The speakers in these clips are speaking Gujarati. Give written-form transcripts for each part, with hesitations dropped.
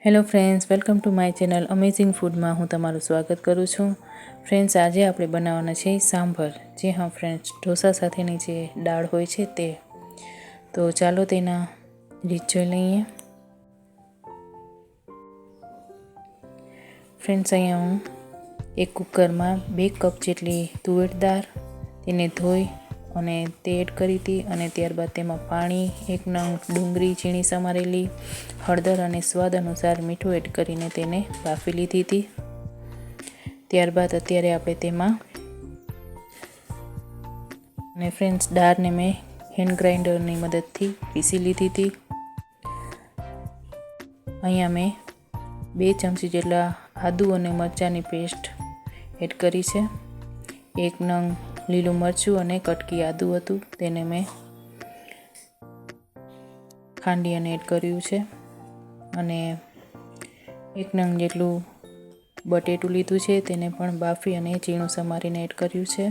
Hello friends, welcome to my channel amazing ફૂડમાં હું તમારું સ્વાગત કરું છું. ફ્રેન્ડ્સ, આજે આપણે બનાવવાના છે સાંભર. જી હા ફ્રેન્ડ્સ, ઢોસા સાથેની જે દાળ હોય છે તે. તો ચાલો તેના રીત જોઈ લઈએ. ફ્રેન્ડ્સ, અહીંયા હું એક કુકરમાં 2 કપ જેટલી તુવેર દાળ તેને ધોઈ અને તે એડ કરી હતી અને ત્યારબાદ તેમાં પાણી, 1 નંગ ડુંગળી ઝીણી સમારેલી, હળદર અને સ્વાદ અનુસાર મીઠું એડ કરીને તેને બાફી લીધી હતી. ત્યારબાદ અત્યારે આપણે તેમાં અને ફ્રેન્ડ્સ દાળને મેં હેન્ડ ગ્રાઇન્ડરની મદદથી પીસી લીધી હતી. અહીંયા મેં 2 ચમચી જેટલા આદુ અને મરચાંની પેસ્ટ એડ કરી છે. 1 નંગ લીલું મરચું અને કટકી આદુ હતું તેને મેં ખાંડી અને એડ કર્યું છે. અને 1 નંગ જેટલું બટેટું લીધું છે તેને પણ બાફી અને ઝીણું સમારીને એડ કર્યું છે.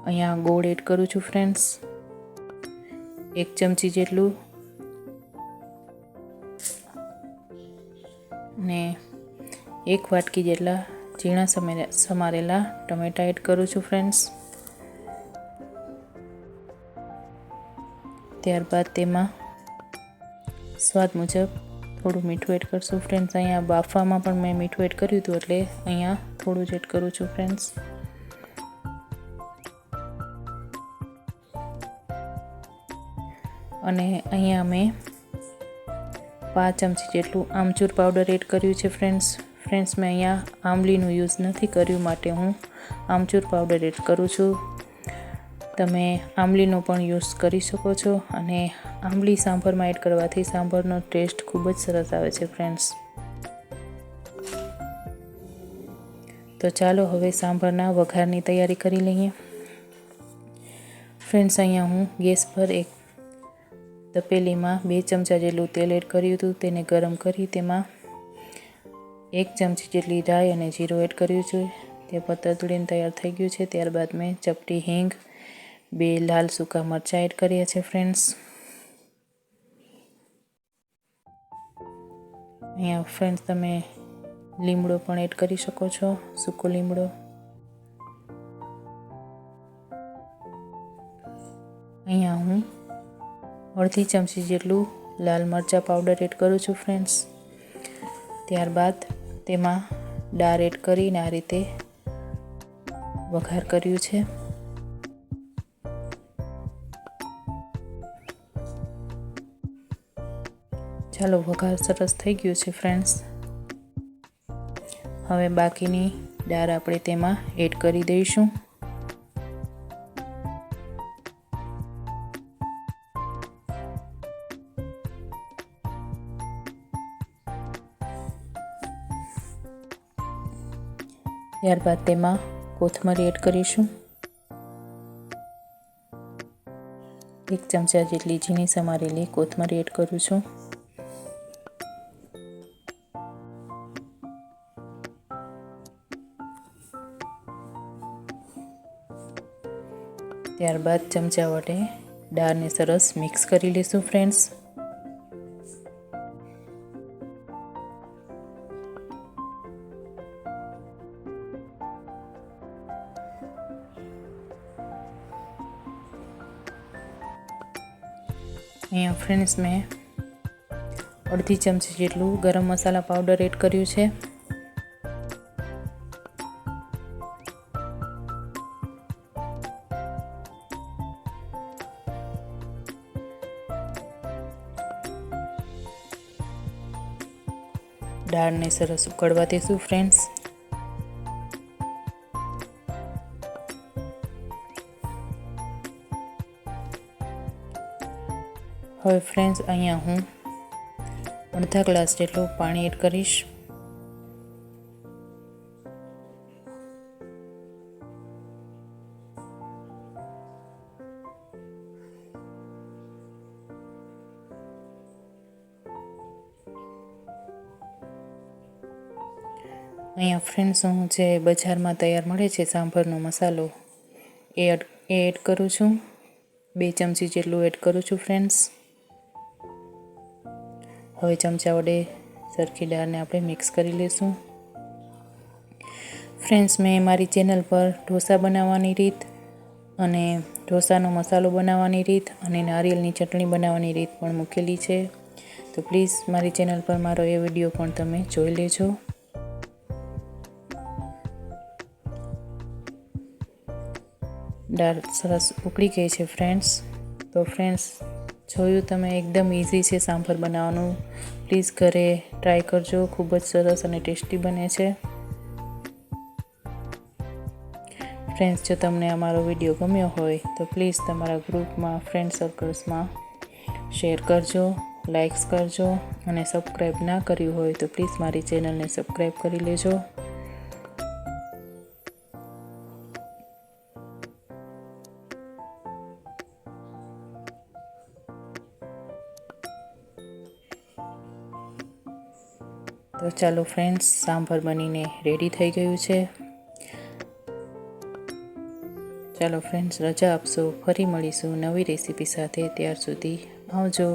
અહીંયા ગોળ એડ કરું છું ફ્રેન્ડ્સ, 1 ચમચી જેટલું, ને 1 વાટકી જેટલા ઝીણા સમારેલા ટમેટા એડ કરું છું ફ્રેન્ડ્સ. ત્યારબાદ તેમાં સ્વાદ મુજબ થોડું મીઠું એડ કરશું ફ્રેન્ડ્સ. અહીંયા બાફવામાં પણ મેં મીઠું એડ કર્યું હતું એટલે અહીંયા થોડું જ એડ કરું છું ફ્રેન્ડ્સ. અને અહીંયા મેં 5 ચમચી જેટલું આમચૂર પાવડર એડ કર્યું છે ફ્રેન્ડ્સ. મેં અહીંયા આંબલીનું યુઝ નથી કર્યું માટે હું આમચૂર પાવડર એડ કરું છું. તમે આંબલીનો પણ યુઝ કરી શકો છો અને આંબલી સાંભરમાં એડ કરવાથી સાંભરનો ટેસ્ટ ખૂબ જ સરસ આવે છે ફ્રેન્ડ્સ. તો ચાલો હવે સાંભરના વઘારની તૈયારી કરી લઈએ. ફ્રેન્ડ્સ, અહીંયા હું ગેસ પર એક તપેલીમાં 2 ચમચા જેટલું તેલ એડ કર્યું હતું. તેને ગરમ કરી તેમાં 1 ચમચી જેટલી રાઈ અને જીરું એડ કર્યું છે. તે તતડીને તૈયાર થઈ ગયું છે. ત્યારબાદ મેં ચપટી હિંગ, 2 લાલ સૂકા મરચાં એડ કર્યા છે ફ્રેન્ડ્સ. અહીંયા ફ્રેન્ડ્સ તમે લીમડો પણ એડ કરી શકો છો, સૂકો લીમડો. અહીંયા હું અડધી ચમચી જેટલું લાલ મરચાં પાવડર એડ કરું છું ફ્રેન્ડ્સ. ત્યારબાદ તેમાં દાળ એડ કરીને આ રીતે વઘાર કર્યું છે. ચાલો, વઘાર સરસ થઈ ગયું છે ફ્રેન્ડ્સ. હવે બાકીની દાળ આપણે તેમાં એડ કરી દઈશું. ત્યારબાદ તેમાં કોથમરી એડ કરીશું. 1 ચમચા જેટલી ઝીણી સમારેલી કોથમરી એડ કરું છું. ત્યારબાદ ચમચા વડે દાળને સરસ મિક્સ કરી લઈશું ફ્રેન્ડ્સ. અહીંયા ફ્રેન્ડ્સ મેં અડધી ચમચી જેટલું ગરમ મસાલા પાવડર એડ કર્યું છે. દાળને સરસ ઉકળવા દેશું ફ્રેન્ડ્સ. હવે ફ્રેન્ડ્સ, અહીંયા હું અડધા ગ્લાસ જેટલું પાણી એડ કરીશ. અહીંયા ફ્રેન્ડ્સ હું જે બજારમાં તૈયાર મળે છે સાંભરનો મસાલો એ એડ કરું છું. 2 ચમચી જેટલું એડ કરું છું ફ્રેન્ડ્સ. હવે ચમચા વડે સરખી દાળને આપણે મિક્સ કરી લઈશું. ફ્રેન્ડ્સ, મેં મારી ચેનલ પર ઢોસા બનાવવાની રીત અને ઢોસાનો મસાલો બનાવવાની રીત અને નારિયેળની ચટણી બનાવવાની રીત પણ મૂકેલી છે. તો પ્લીઝ મારી ચેનલ પર મારો એ વિડીયો પણ તમે જોઈ લેજો. દાળ સરસ ઉકળી ગઈ છે ફ્રેન્ડ્સ. તો ફ્રેન્ડ્સ, જોયું તમે, એકદમ ઇઝી છે સાંભર બનાવવાનું. પ્લીઝ ઘરે ટ્રાય કરજો, ખૂબ જ સરસ અને ટેસ્ટી બને છે. ફ્રેન્ડ્સ, જો તમને અમારો વિડીયો ગમ્યો હોય તો પ્લીઝ તમારા ગ્રુપમાં, ફ્રેન્ડ સર્કલ્સમાં શેર કરજો, લાઇક્સ કરજો અને સબસ્ક્રાઈબ ના કર્યું હોય તો પ્લીઝ મારી ચેનલને સબસ્ક્રાઈબ કરી લેજો. તો ચાલો ફ્રેન્ડ્સ, સાંભર બનીને રેડી થઈ ગયું છે. ચાલો ફ્રેન્ડ્સ, રજા આપશો. ફરી મળીશું નવી રેસીપી સાથે. ત્યાર સુધી આવજો.